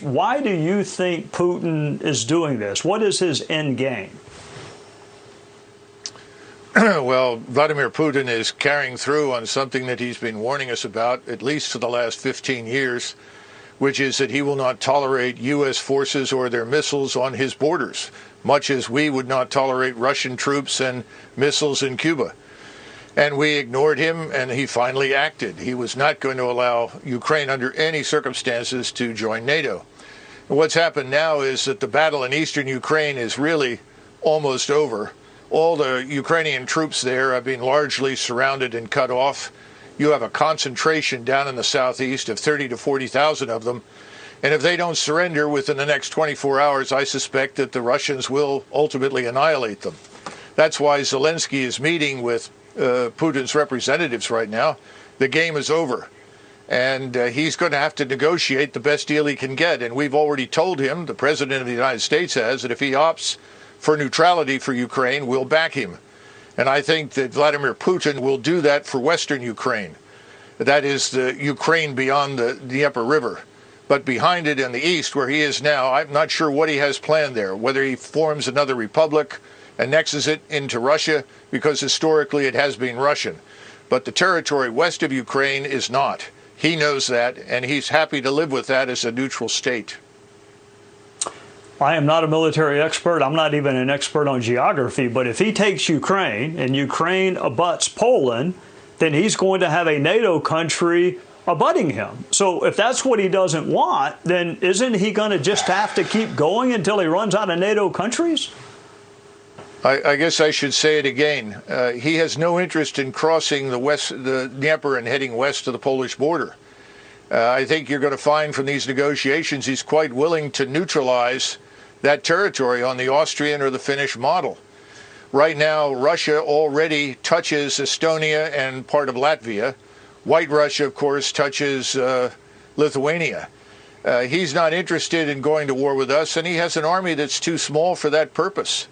Why do you think Putin is doing this? What is his end game? Well, Vladimir Putin is carrying through on something that he's been warning us about, at least for the last 15 years, which is that he will not tolerate U.S. forces or their missiles on his borders, much as we would not tolerate Russian troops and missiles in Cuba. And we ignored him, and he finally acted. He was not going to allow Ukraine under any circumstances to join NATO. And what's happened now is that the battle in eastern Ukraine is really almost over. All the Ukrainian troops there have been largely surrounded and cut off. You have a concentration down in the southeast of 30 to 40,000 of them. And if they don't surrender within the next 24 hours, I suspect that the Russians will ultimately annihilate them. That's why Zelensky is meeting with Putin's representatives right now. The game is over. And he's going to have to negotiate the best deal he can get. And we've already told him, the President of the United States has, that if he opts for neutrality for Ukraine, we'll back him. And I think that Vladimir Putin will do that for Western Ukraine. That is the Ukraine beyond the Dnieper River. But behind it in the east, where he is now, I'm not sure what he has planned there, whether he forms another republic, annexes it into Russia, because historically it has been Russian. But the territory west of Ukraine is not. He knows that, and he's happy to live with that as a neutral state. I am not a military expert. I'm not even an expert on geography. But if he takes Ukraine and Ukraine abuts Poland, then he's going to have a NATO country abutting him. So if that's what he doesn't want, then isn't he going to just have to keep going until he runs out of NATO countries? I guess I should say it again. He has no interest in crossing the Dnieper and heading west to the Polish border. I think you're going to find from these negotiations he's quite willing to neutralize that territory on the Austrian or the Finnish model. Right now, Russia already touches Estonia and part of Latvia. White Russia, of course, touches Lithuania. He's not interested in going to war with us, and he has an army that's too small for that purpose.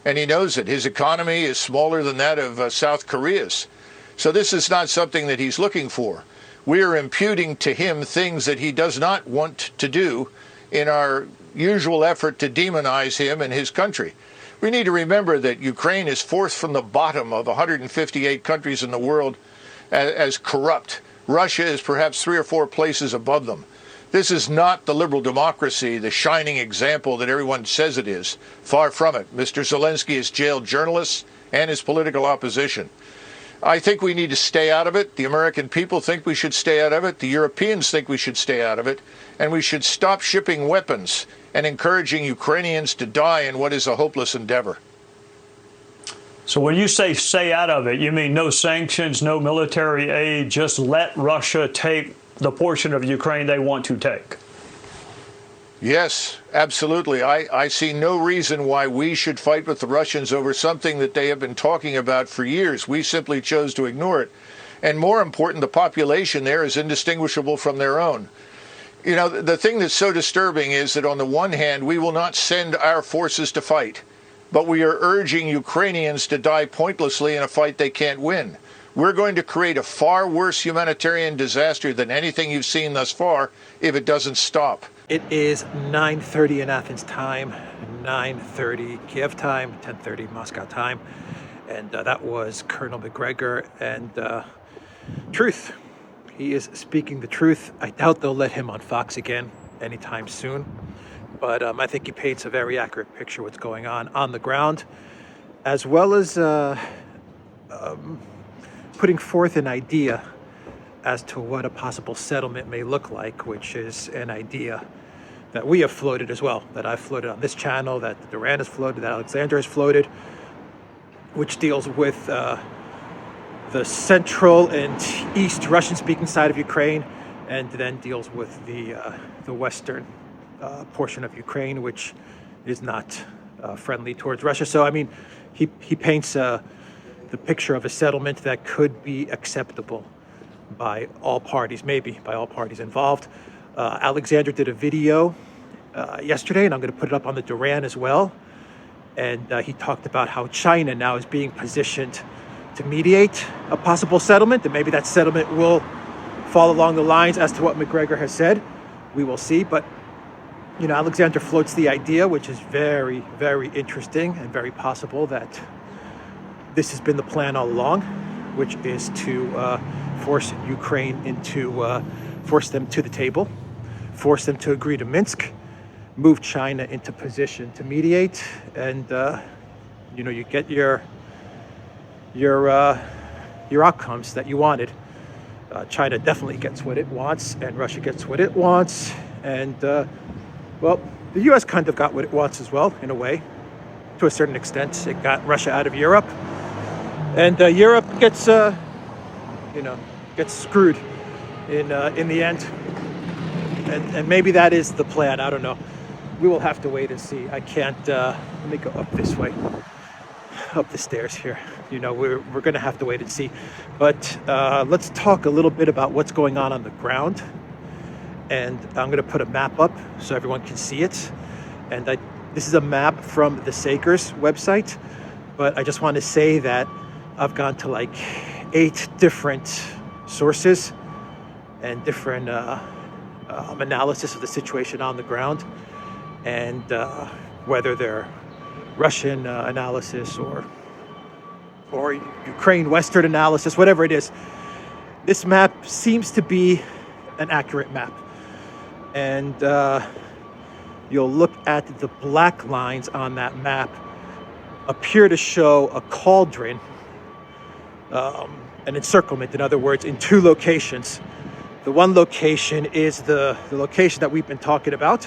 And he knows it. His economy is smaller than that of South Korea's. So this is not something that he's looking for. We are imputing to him things that he does not want to do in our usual effort to demonize him and his country. We need to remember that Ukraine is fourth from the bottom of 158 countries in the world as corrupt. Russia is perhaps 3 or 4 places above them. This is not the liberal democracy, the shining example that everyone says it is. Far from it. Mr. Zelensky has jailed journalists and his political opposition. I think we need to stay out of it. The American people think we should stay out of it. The Europeans think we should stay out of it. And we should stop shipping weapons and encouraging Ukrainians to die in what is a hopeless endeavor. So when you say stay out of it, you mean no sanctions, no military aid, just let Russia take the portion of Ukraine they want to take? Yes, absolutely. I see no reason why we should fight with the Russians over something that they have been talking about for years. We simply chose to ignore it. And more important, the population there is indistinguishable from their own. You know, the thing that's so disturbing is that on the one hand, we will not send our forces to fight, but we are urging Ukrainians to die pointlessly in a fight they can't win. We're going to create a far worse humanitarian disaster than anything you've seen thus far if it doesn't stop. It is 9:30 in Athens time, 9:30 Kiev time, 10:30 Moscow time. And that was Colonel McGregor and truth. He is speaking the truth. I doubt they'll let him on Fox again anytime soon. But I think he paints a very accurate picture of what's going on the ground, as well as putting forth an idea as to what a possible settlement may look like, which is an idea that we have floated as well, that I've floated on this channel, that Duran has floated, that Alexander has floated, which deals with the central and east Russian-speaking side of Ukraine, and then deals with the western portion of Ukraine, which is not friendly towards Russia. So, I mean, he paints the picture of a settlement that could be acceptable by all parties, maybe by all parties involved. Alexander did a video yesterday, and I'm going to put it up on the Duran as well. And he talked about how China now is being positioned to mediate a possible settlement, and maybe that settlement will fall along the lines as to what McGregor has said. We will see. But Alexander floats the idea, which is very, very interesting and very possible, that this has been the plan all along, which is to force Ukraine force them to the table, force them to agree to Minsk, move China into position to mediate, and you get your outcomes that you wanted. China definitely gets what it wants, and Russia gets what it wants, and well, the U.S. kind of got what it wants as well, in a way, to a certain extent. It got Russia out of Europe, and Europe gets screwed in the end. And maybe that is the plan. I don't know. We will have to wait and see. I can't. Let me go up this way, up the stairs here. We're going to have to wait and see. But let's talk a little bit about what's going on the ground. And I'm going to put a map up so everyone can see it. And this is a map from the Sakers website. But I just want to say that I've gone to like 8 different sources and different analysis of the situation on the ground. And whether they're Russian analysis or Ukraine Western analysis, whatever it is, this map seems to be an accurate map. And you'll look at the black lines on that map appear to show a cauldron, an encirclement, in other words, in 2 locations. The one location is the location that we've been talking about,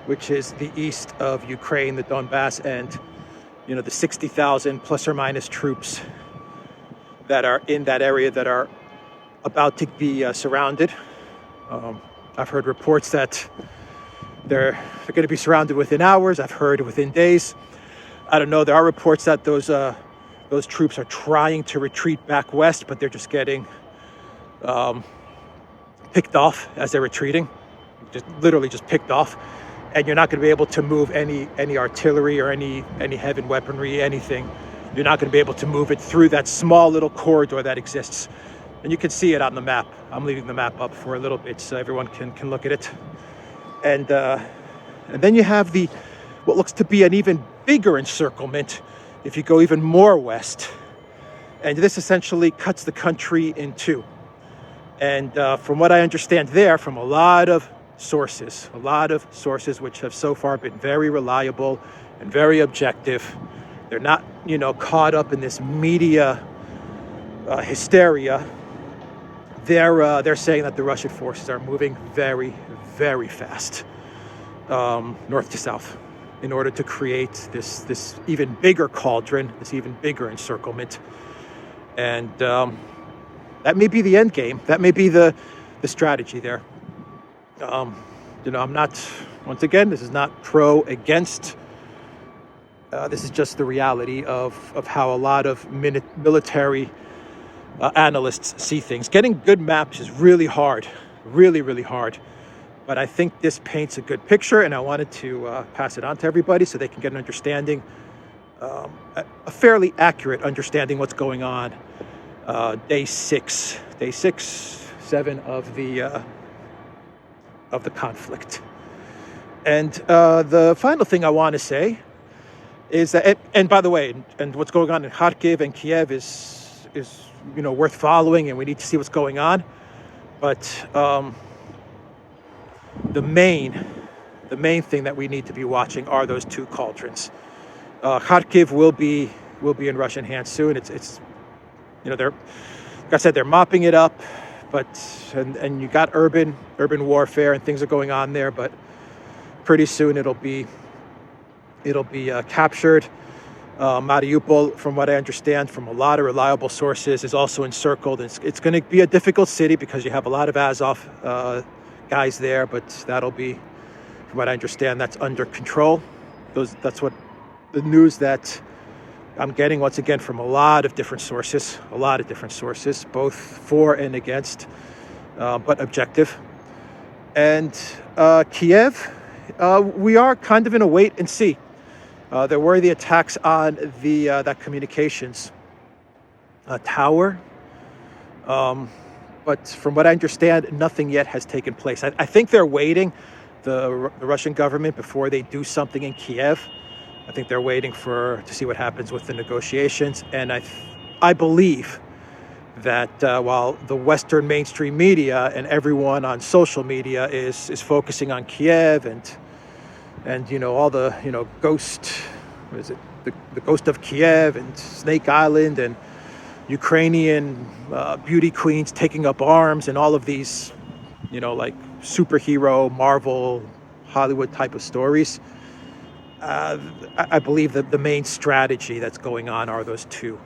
which is the east of Ukraine, the Donbass, and the 60,000 plus or minus troops that are in that area that are about to be surrounded. I've heard reports that they're going to be surrounded within hours. I've heard within days. I don't know. There are reports that those troops are trying to retreat back west, but they're just getting picked off as they're retreating. Literally just picked off. And you're not going to be able to move any artillery or any heavy weaponry, anything. You're not going to be able to move it through that small little corridor that exists. And you can see it on the map. I'm leaving the map up for a little bit so everyone can look at it. And then you have what looks to be an even bigger encirclement if you go even more west. And this essentially cuts the country in 2. And from what I understand from a lot of sources which have so far been very reliable and very objective, they're not, caught up in this media hysteria. They're saying that the Russian forces are moving very, very fast north to south in order to create this even bigger cauldron, this even bigger encirclement. And that may be the end game. That may be the strategy there. I'm not, once again, this is not pro against. This is just the reality of how a lot of military analysts see things. Getting good maps is really hard, really, really hard. But I think this paints a good picture, and I wanted to pass it on to everybody so they can get an understanding, a fairly accurate understanding what's going on. Day 6, 7 of the conflict. And the final thing I want to say is that, and by the way, and what's going on in Kharkiv and Kiev is worth following, and we need to see what's going on. But the main thing that we need to be watching are those 2 cauldrons. Kharkiv will be in Russian hands soon. It's they're, like I said, they're mopping it up, but and you got urban warfare and things are going on there, but pretty soon it'll be captured. Mariupol, from what I understand from a lot of reliable sources, is also encircled. It's going to be a difficult city because you have a lot of Azov guys there, but that'll be, from what I understand, that's under control. That's what the news that I'm getting, once again, from a lot of different sources, both for and against, but objective. And Kiev, we are kind of in a wait and see. There were the attacks on that communications tower, but from what I understand, nothing yet has taken place. I think they're waiting the Russian government before they do something in Kiev. I think they're waiting to see what happens with the negotiations. And I believe that while the Western mainstream media and everyone on social media is focusing on Kiev and all the ghost, what is it, the ghost of Kiev and Snake Island and Ukrainian beauty queens taking up arms and all of these like superhero Marvel Hollywood type of stories, I believe that the main strategy that's going on are those two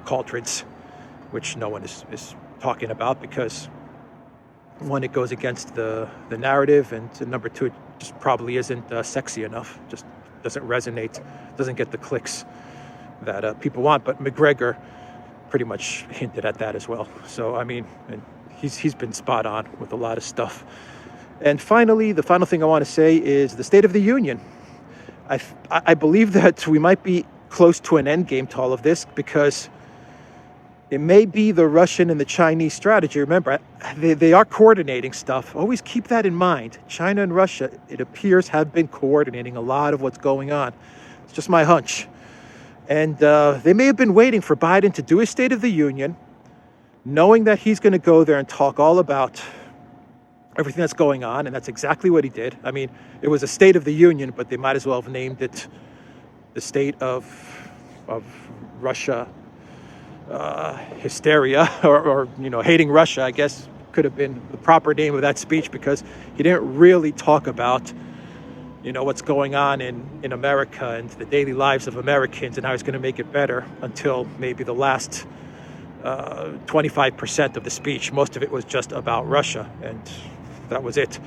cauldrons, which no one is talking about, because one, it goes against the narrative, and number two, it just probably isn't sexy enough, just doesn't resonate, doesn't get the clicks that people want. But McGregor pretty much hinted at that as well. So I mean, and he's been spot on with a lot of stuff. And finally, the final thing I want to say is the State of the Union. I believe that we might be close to an end game to all of this, because it may be the Russian and the Chinese strategy. Remember, they are coordinating stuff. Always keep that in mind. China and Russia, it appears, have been coordinating a lot of what's going on. It's just my hunch. And they may have been waiting for Biden to do his State of the Union, knowing that he's going to go there and talk all about everything that's going on, and that's exactly what he did. I mean, it was a State of the Union, but they might as well have named it the State of Russia hysteria, or hating Russia, I guess could have been the proper name of that speech, because he didn't really talk about what's going on in America and the daily lives of Americans and how he's going to make it better, until maybe the last 25% of the speech. Most of it was just about Russia, and that was it.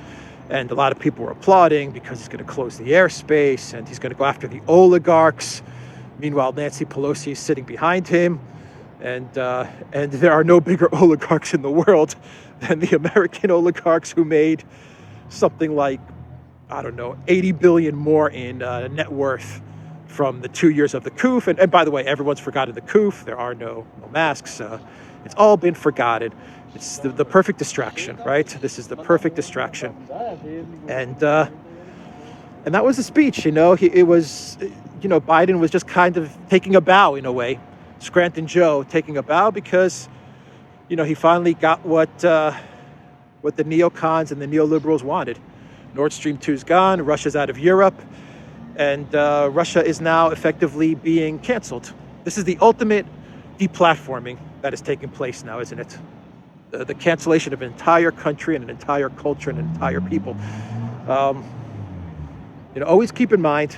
And a lot of people were applauding because he's going to close the airspace and he's going to go after the oligarchs. Meanwhile, Nancy Pelosi is sitting behind him, and there are no bigger oligarchs in the world than the American oligarchs, who made something like, I don't know, 80 billion more in net worth from the 2 years of the coup. And by the way, everyone's forgotten the coup. There are no masks. It's all been forgotten. It's the perfect distraction, right? This is the perfect distraction. And that was the speech. It was, Biden was just kind of taking a bow in a way. Scranton Joe taking a bow, because, he finally got what the neocons and the neoliberals wanted. Nord Stream 2's gone, Russia's out of Europe, and Russia is now effectively being canceled. This is the ultimate deplatforming that is taking place now, isn't it? The cancellation of an entire country and an entire culture and an entire people. Always keep in mind,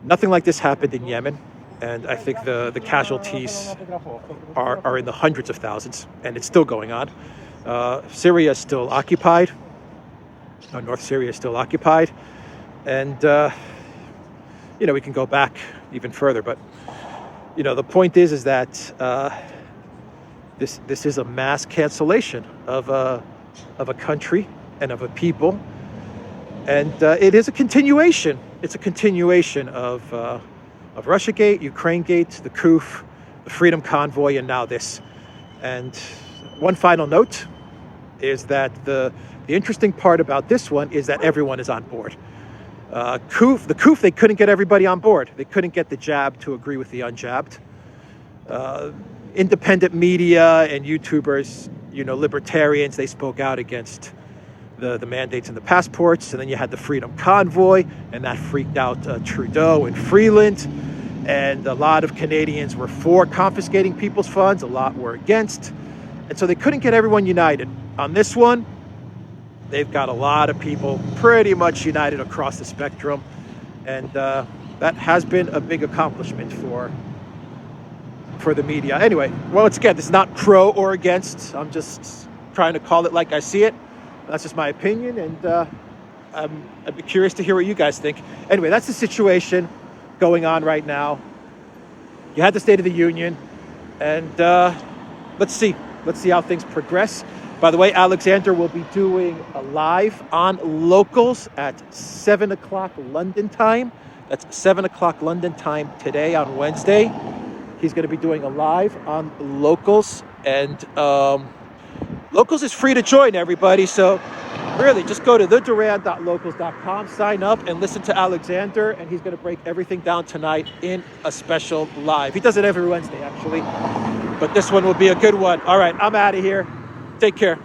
nothing like this happened in Yemen, and I think the casualties are in the hundreds of thousands, and it's still going on. Syria is still occupied. North Syria is still occupied, and we can go back even further, but the point is that this is a mass cancellation of a country and of a people, and it is a continuation. It's a continuation of Russiagate, Ukrainegate, the coup, the Freedom Convoy, and now this. And one final note is that the interesting part about this one is that everyone is on board. The coup, they couldn't get everybody on board. They couldn't get the jabbed to agree with the unjabbed. Independent media and YouTubers, libertarians, they spoke out against the mandates and the passports. And then you had the Freedom Convoy, and that freaked out Trudeau and Freeland. And a lot of Canadians were for confiscating people's funds. A lot were against. And so they couldn't get everyone united. On this one, they've got a lot of people pretty much united across the spectrum. And that has been a big accomplishment for the media. Anyway, once again, this is not pro or against. I'm just trying to call it like I see it. That's just my opinion, and I'd be curious to hear what you guys think. Anyway, that's the situation going on right now. You had the State of the Union, and let's see how things progress. By the way, Alexander will be doing a live on Locals at 7 o'clock London time. That's 7 o'clock London time today on Wednesday. He's going to be doing a live on Locals, and Locals is free to join, everybody. So Really, just go to theduran.locals.com, sign up, and listen to Alexander, and he's going to break everything down tonight in a special live. He does it every Wednesday, actually, but this one will be a good one. All right, I'm out of here. Take care.